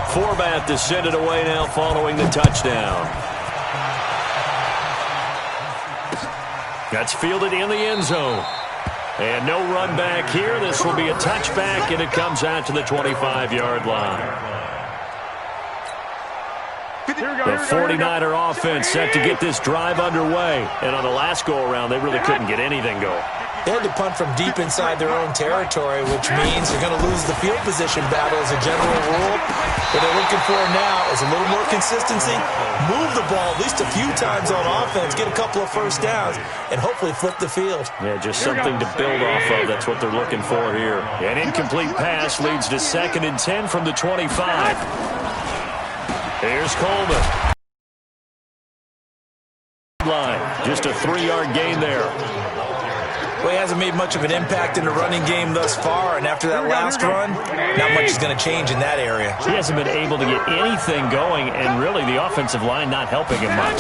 Forbath to send it away now following the touchdown. That's fielded in the end zone. And no run back here. This will be a touchback, and it comes out to the 25-yard line. The 49er offense set to get this drive underway. And on the last go-around, they really couldn't get anything going. They had to punt from deep inside their own territory, which means they're going to lose the field position battle as a general rule. What they're looking for now is a little more consistency, move the ball at least a few times on offense, get a couple of first downs, and hopefully flip the field. Yeah, just something to build off of. That's what they're looking for here. An incomplete pass leads to 2nd and 10 from the 25. Here's Coleman. Line, just a 3-yard gain there. Well, he hasn't made much of an impact in the running game thus far, and after that last run, not much is going to change in that area. He hasn't been able to get anything going, and really the offensive line not helping him much.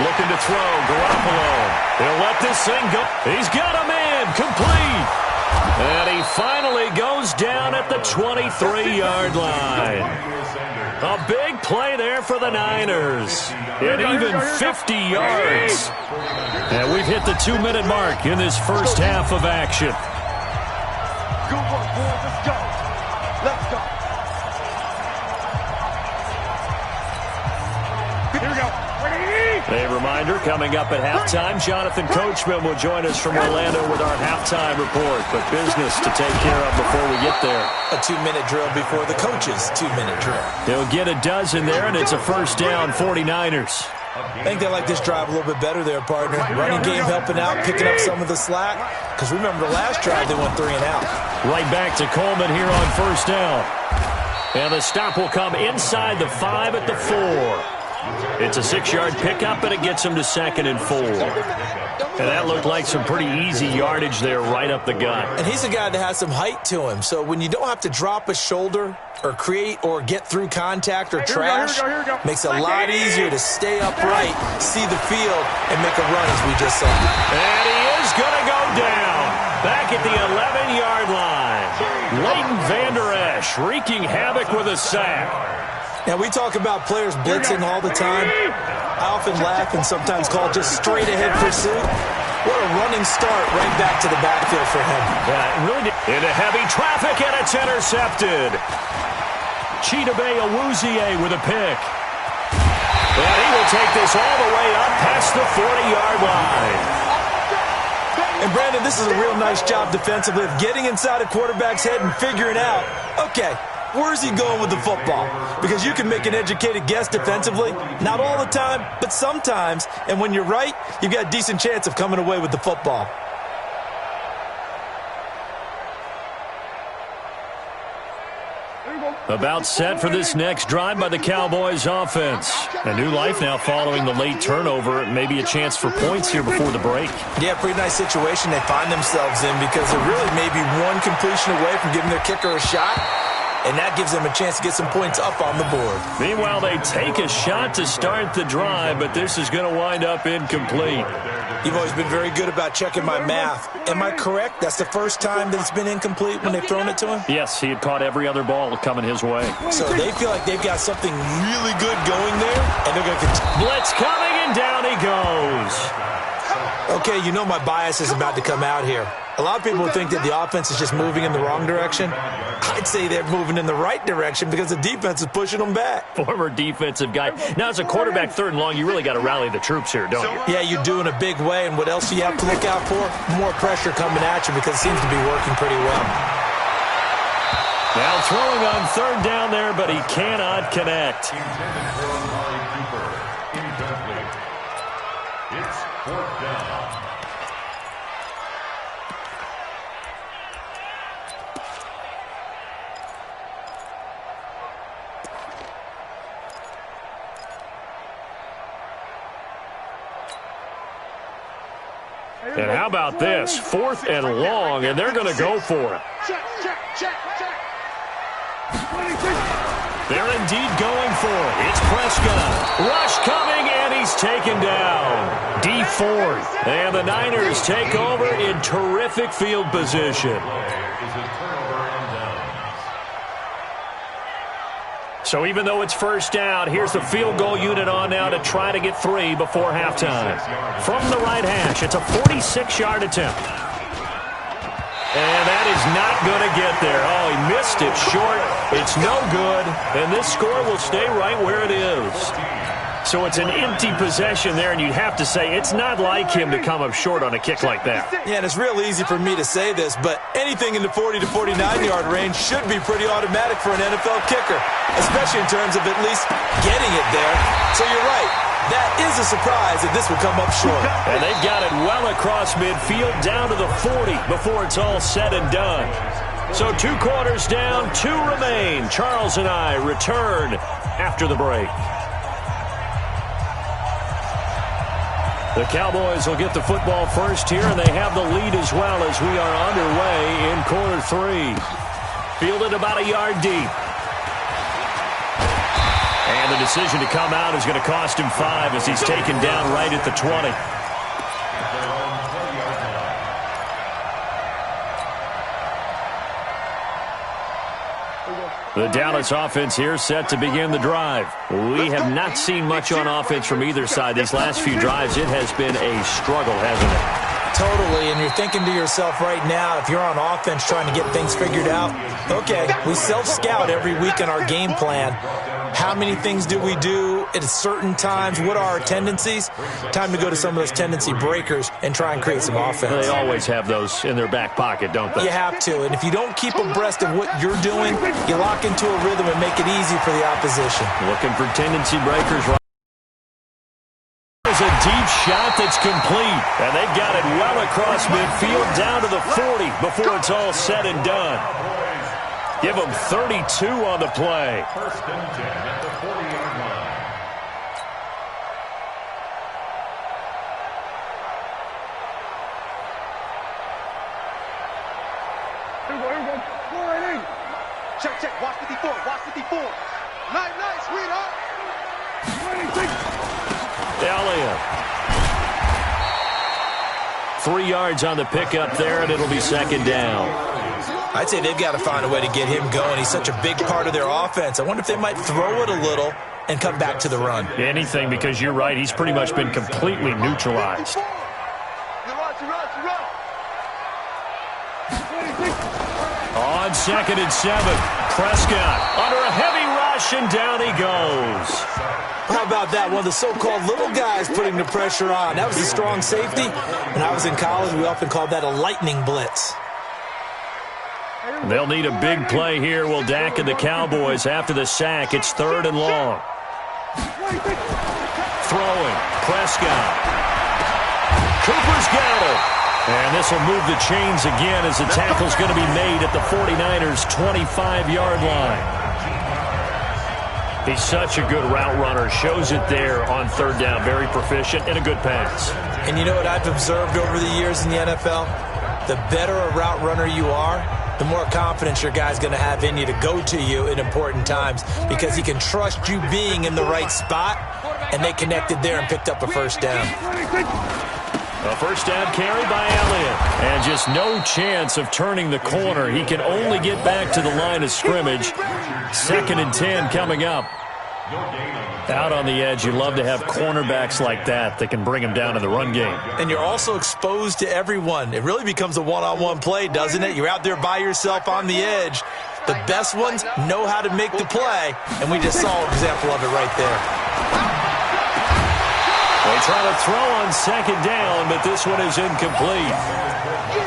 Looking to throw, Garoppolo. He'll let this thing go. He's got a man, complete. And he finally goes down at the 23-yard line. A big play there for the Niners. At even 50 yards. And we've hit the 2-minute mark in this first half of action. Good work, boys. Let's go. Let's go. Here we go. A reminder, coming up at halftime, Jonathan Coachman will join us from Orlando with our halftime report. But business to take care of before we get there. A 2-minute drill before the coach's 2-minute drill. They'll get a dozen there, and it's a first down, 49ers. I think they like this drive a little bit better there, partner. Running game helping out, picking up some of the slack. Because remember, the last drive they went 3 and out. Right back to Coleman here on first down. And the stop will come inside the 5 at the 4. It's a 6-yard pickup, and it gets him to 2nd and 4. And that looked like some pretty easy yardage there right up the gut. And he's a guy that has some height to him. So when you don't have to drop a shoulder or create or get through contact or trash, makes it a lot easier to stay upright, see the field, and make a run as we just saw. And he is going to go down back at the 11-yard line. Leighton Vander Esch wreaking havoc with a sack. Now, we talk about players blitzing all the time. I often laugh and sometimes call it just straight-ahead pursuit. What a running start right back to the backfield for him. Yeah, really did. Into heavy traffic, and it's intercepted. Chidobe Awuzie with a pick. And he will take this all the way up past the 40-yard line. And, Brandon, this is a real nice job defensively of getting inside a quarterback's head and figuring out, okay, where's he going with the football? Because you can make an educated guess defensively. Not all the time, but sometimes. And when you're right, you've got a decent chance of coming away with the football. About set for this next drive by the Cowboys offense. A new life now following the late turnover. Maybe a chance for points here before the break. Yeah, pretty nice situation they find themselves in because they're really maybe one completion away from giving their kicker a shot. And that gives them a chance to get some points up on the board. Meanwhile, they take a shot to start the drive, but this is going to wind up incomplete. You've always been very good about checking my math. Am I correct? That's the first time that it's been incomplete when they've thrown it to him? Yes, he had caught every other ball coming his way. So they feel like they've got something really good going there, and they're going to continue. Blitz coming, and down he goes. Okay, you know my bias is about to come out here. A lot of people would think that the offense is just moving in the wrong direction. I'd say they're moving in the right direction because the defense is pushing them back. Former defensive guy. Now, as a quarterback, 3rd and long, you really got to rally the troops here, don't you? Yeah, you do in a big way. And what else do you have to look out for? More pressure coming at you because it seems to be working pretty well. Now throwing on 3rd down there, but he cannot connect. It's 4th down. And how about this? 4th and long, and they're going to go for it. They're indeed going for it. It's Prescott. Rush coming, and he's taken down. D4. And the Niners take over in terrific field position. So even though it's first down, here's the field goal unit on now to try to get 3 before halftime. From the right hash, it's a 46-yard attempt. And that is not going to get there. Oh, he missed it short. It's no good. And this score will stay right where it is. So it's an empty possession there, and you'd have to say it's not like him to come up short on a kick like that. Yeah, and it's real easy for me to say this, but anything in the 40 to 49-yard range should be pretty automatic for an NFL kicker, especially in terms of at least getting it there. So you're right. That is a surprise that this will come up short. And they've got it well across midfield down to the 40 before it's all said and done. So 2 quarters down, 2 remain. Charles and I return after the break. The Cowboys will get the football first here, and they have the lead as well as we are underway in quarter 3. Fielded about a yard deep. And the decision to come out is going to cost him 5 as he's taken down right at the 20. The Dallas offense here set to begin the drive. We have not seen much on offense from either side. These last few drives, it has been a struggle, hasn't it? Totally, and you're thinking to yourself right now, if you're on offense trying to get things figured out, okay, we self-scout every week in our game plan. How many things do we do at certain times? What are our tendencies? Time to go to some of those tendency breakers and try and create some offense. They always have those in their back pocket, don't they? You have to, and if you don't keep abreast of what you're doing, you lock into a rhythm and make it easy for the opposition. Looking for tendency breakers right. There's a deep shot that's complete, and they've got it well across midfield down to the 40 before it's all said and done. Give them 32 on the play. First and 10 at the 40-yard line. Here we go. 4-8. Check. Watch 54. Watch 54. Nice, sweetheart. 26. Elliott. 3 yards on the pickup there, and it'll be second down. I'd say they've got to find a way to get him going. He's such a big part of their offense. I wonder if they might throw it a little and come back to the run. Anything, because you're right. He's pretty much been completely neutralized. On 2nd and 7, Prescott under a heavy rush, and down he goes. How about that? One of the so-called little guys putting the pressure on. That was a strong safety. When I was in college, we often called that a lightning blitz. They'll need a big play here. Will Dak and the Cowboys after the sack. It's 3rd and long. Throwing. Prescott. Cooper's got it. And this will move the chains again as the tackle's going to be made at the 49ers' 25-yard line. He's such a good route runner. Shows it there on 3rd down. Very proficient and a good pass. And you know what I've observed over the years in the NFL? The better a route runner you are, the more confidence your guy's going to have in you to go to you in important times because he can trust you being in the right spot, and they connected there and picked up a first down. A first down carry by Elliott. And just no chance of turning the corner. He can only get back to the line of scrimmage. 2nd and 10 coming up. Out on the edge, you love to have cornerbacks like that can bring him down in the run game. And you're also exposed to everyone. It really becomes a one-on-one play, doesn't it? You're out there by yourself on the edge. The best ones know how to make the play, and we just saw an example of it right there. They try to throw on 2nd down, but this one is incomplete.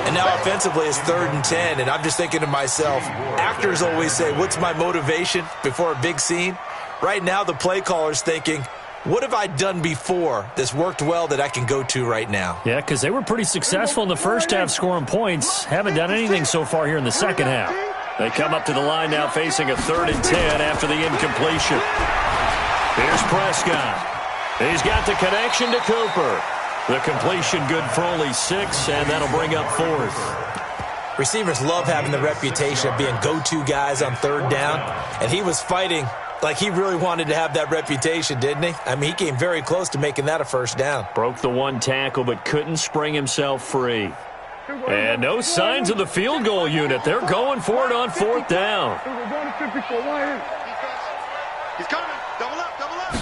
And now offensively it's 3rd and 10, and I'm just thinking to myself, actors always say, what's my motivation before a big scene? Right now the play caller's thinking, what have I done before that's worked well that I can go to right now? Yeah, because they were pretty successful in the first half scoring points. Haven't done anything so far here in the second half. They come up to the line now facing a 3rd and 10 after the incompletion. Here's Prescott. He's got the connection to Cooper. The completion good for only 6, and that'll bring up 4th. Receivers love having the reputation of being go-to guys on 3rd down, and he was fighting like he really wanted to have that reputation, didn't he? I mean, he came very close to making that a first down. Broke the 1 tackle, but couldn't spring himself free. And no signs of the field goal unit. They're going for it on 4th down. He's coming. Double up, double up.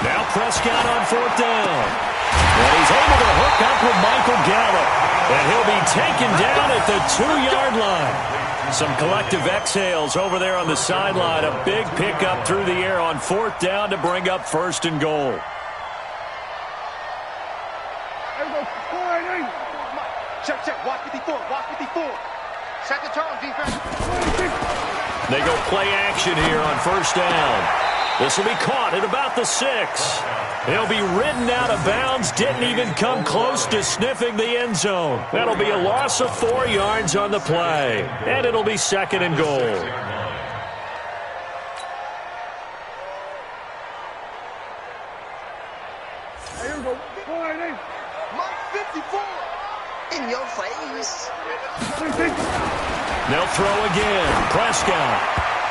Now Prescott on fourth down. And he's able to hook up with Michael Gallup. And he'll be taken down at the 2-yard line. Some collective exhales over there on the sideline. A big pickup through the air on fourth down to bring up first and goal. Check, check. Watch 54. Watch 54. Set the tone, defense. They go play action here on first down. This will be caught at about the 6. He'll be ridden out of bounds. Didn't even come close to sniffing the end zone. That'll be a loss of 4 yards on the play. And it'll be second and goal. Mike 54. In your face. They'll throw again. Prescott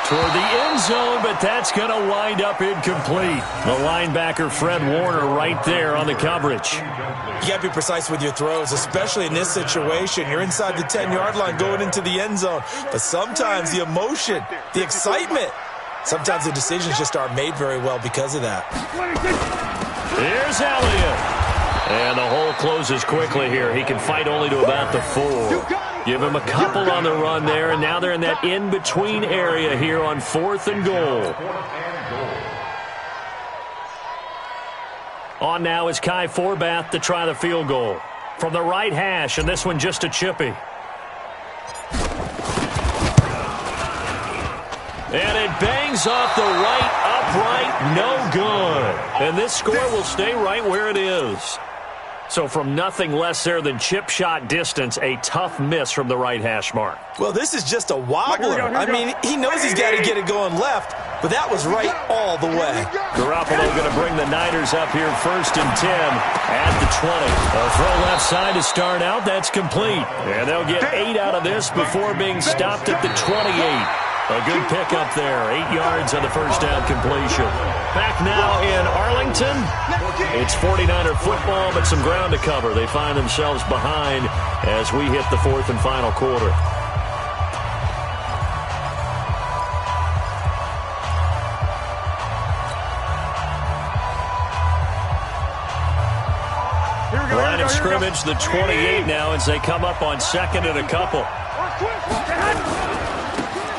toward the end zone, but that's going to wind up incomplete. The linebacker, Fred Warner, right there on the coverage. You got to be precise with your throws, especially in this situation. You're inside the 10-yard line going into the end zone. But sometimes the emotion, the excitement, sometimes the decisions just aren't made very well because of that. Here's Elliott. And the hole closes quickly here. He can fight only to about the 4. Give him a couple on the run there, and now they're in that in-between area here on fourth and goal. On now is Kai Forbath to try the field goal. From the right hash, and this one just a chippy. And it bangs off the right upright, no good. And this score will stay right where it is. So from nothing less there than chip shot distance, a tough miss from the right hash mark. Well, this is just a wobbler. I mean, he knows he's got to get it going left, but that was right all the way. Garoppolo going to bring the Niners up here first and 10 at the 20. A throw left side to start out. That's complete. And they'll get 8 out of this before being stopped at the 28. A good pickup there. 8 yards on the first down completion. Back now in Arlington. It's 49er football, but some ground to cover. They find themselves behind as we hit the fourth and final quarter. Line of scrimmage, the 28 now as they come up on second and a couple.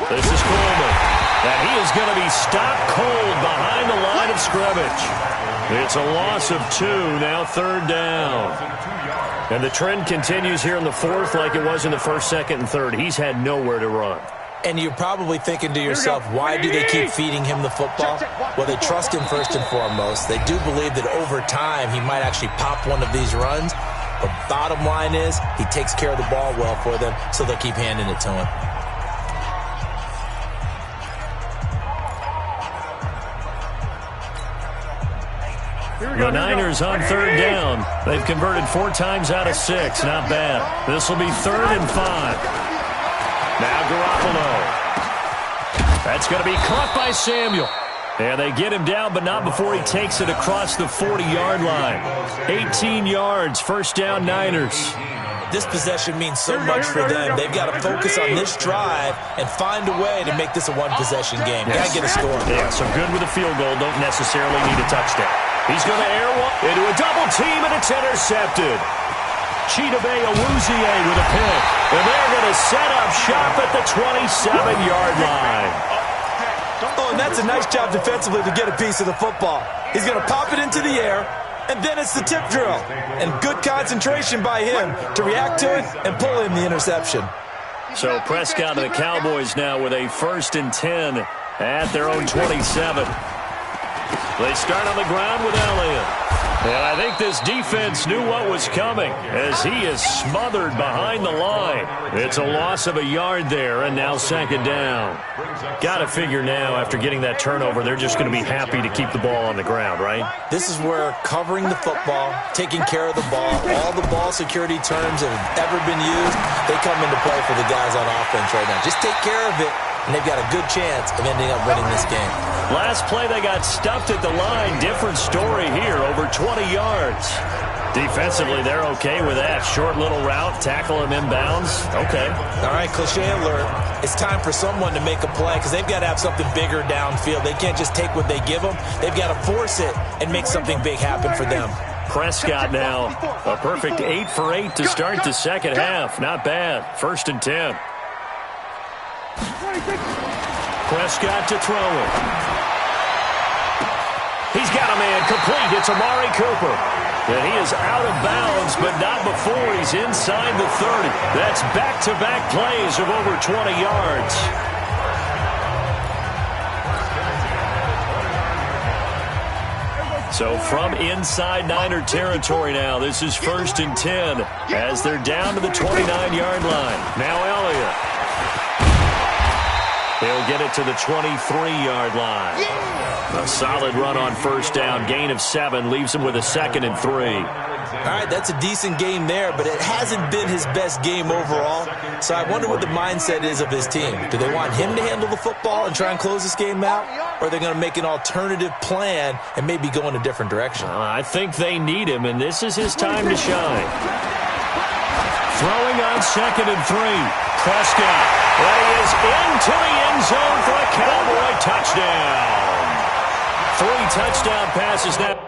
This is Coleman. And he is going to be stopped cold behind the line of scrimmage. It's a loss of 2, now third down. And the trend continues here in the fourth like it was in the first, second, and third. He's had nowhere to run. And you're probably thinking to yourself, why do they keep feeding him the football? Well, they trust him first and foremost. They do believe that over time he might actually pop one of these runs. But bottom line is he takes care of the ball well for them, so they'll keep handing it to him. The Niners on third down. They've converted 4 times out of 6. Not bad. This will be third and 5. Now Garoppolo. That's going to be caught by Samuel. And they get him down, but not before he takes it across the 40-yard line. 18 yards, first down Niners. This possession means so much for them. They've got to focus on this drive and find a way to make this a one-possession game. Got to get a score. Yeah, so good with a field goal. Don't necessarily need a touchdown. He's going to air one into a double team, and it's intercepted. Chidobe Awuzie with a pick. And they're going to set up shop at the 27-yard line. Oh, and that's a nice job defensively to get a piece of the football. He's going to pop it into the air, and then it's the tip drill. And good concentration by him to react to it and pull in the interception. So Prescott and the Cowboys now with a first and 10 at their own 27. They start on the ground with Elliott. And I think this defense knew what was coming as he is smothered behind the line. It's a loss of a yard there, and now second down. Got to figure now, after getting that turnover, they're just going to be happy to keep the ball on the ground, right? This is where covering the football, taking care of the ball, all the ball security terms that have ever been used, they come into play for the guys on offense right now. Just take care of it, and they've got a good chance of ending up winning this game. Last play, they got stuffed at the line. Different story here, over 20 yards. Defensively, they're okay with that. Short little route, tackle him inbounds. Okay. All right, cliche alert. It's time for someone to make a play because they've got to have something bigger downfield. They can't just take what they give them. They've got to force it and make something big happen for them. Prescott now, a perfect 8 for 8 to start the second half. Not bad. 1st and 10. Prescott to throw it. He's got a man complete. It's Amari Cooper. And he is out of bounds, but not before he's inside the 30. That's back-to-back plays of over 20 yards. So from inside Niner territory now, this is 1st and 10 as they're down to the 29-yard line. Now Elliott. He'll get it to the 23-yard line. A solid run on 1st down. Gain of 7 leaves him with a 2nd and 3. All right, that's a decent game there, but it hasn't been his best game overall. So I wonder what the mindset is of his team. Do they want him to handle the football and try and close this game out? Or are they going to make an alternative plan and maybe go in a different direction? I think they need him, and this is his time to shine. Throwing on 2nd and 3. Prescott. He is into the end zone for a Cowboy touchdown. 3 touchdown passes now.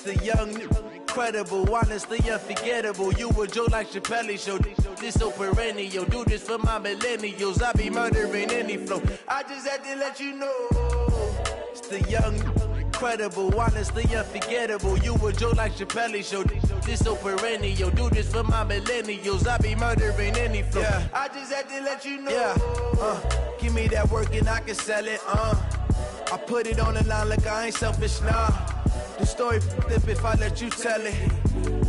The young, incredible, honestly unforgettable. You a Joe like Chappelle show. This so perennial. Do this for my millennials. I be murdering any flow. I just had to let you know. It's the young, incredible, honestly unforgettable. You a Joe like Chappelle show. This so perennial. Do this for my millennials. I be murdering any flow. Yeah. I just had to let you know. Yeah. Give me that work and I can sell it. I put it on the line like I ain't selfish, nah. The story flip if I let you tell it.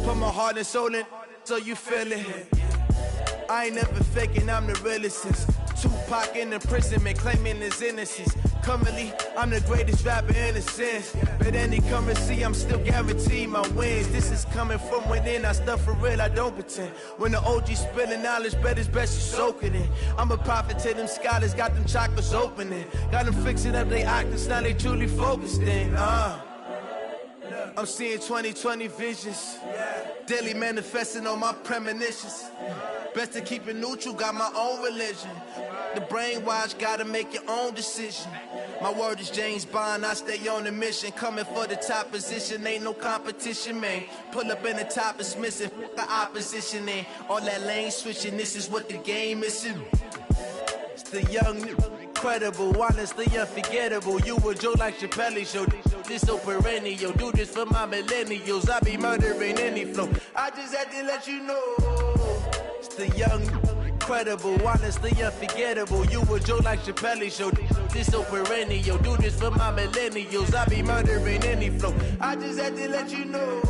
Put my heart and soul in so you feel it. I ain't never faking, I'm the realest since Tupac in imprisonment, claiming his innocence. Currently, I'm the greatest rapper in a sense. But any currency, I'm still guaranteed my wins. This is coming from within, I stuff for real, I don't pretend. When the OG spilling knowledge, bet it's best you soak it in. I'm a prophet to them scholars, got them chakras opening. Got them fixing up they octaves, now they truly focused in. I'm seeing 2020 visions. Daily manifesting on my premonitions. Best to keep it neutral, got my own religion. The brainwash, gotta make your own decision. My word is James Bond, I stay on the mission. Coming for the top position, ain't no competition, man. Pull up in the top, it's missing, the opposition in. All that lane switching, this is what the game is. It's the young, incredible, honestly unforgettable. You a Joe like Chappelle show. This so perennial. Do this for my millennials. I be murdering any flow. I just had to let you know. It's the young, incredible, honestly unforgettable. You a Joe like Chappelle show. This so perennial. Do this for my millennials. I be murdering any flow. I just had to let you know.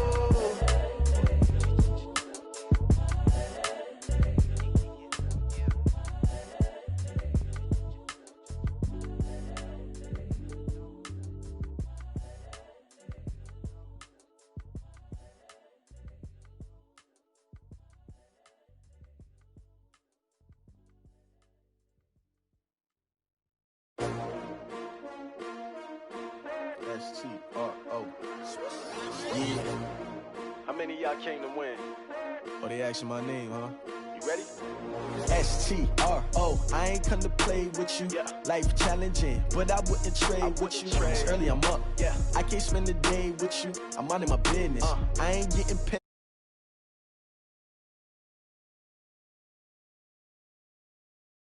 S-T-R-O. Yeah. How many of y'all came to win? Oh, they asking my name, huh? You ready? S-T-R-O. I ain't come to play with you. Yeah. Life challenging, but I wouldn't trade with you. It's early, I'm up. Yeah. I can't spend the day with you. I'm minding my business. I ain't getting paid.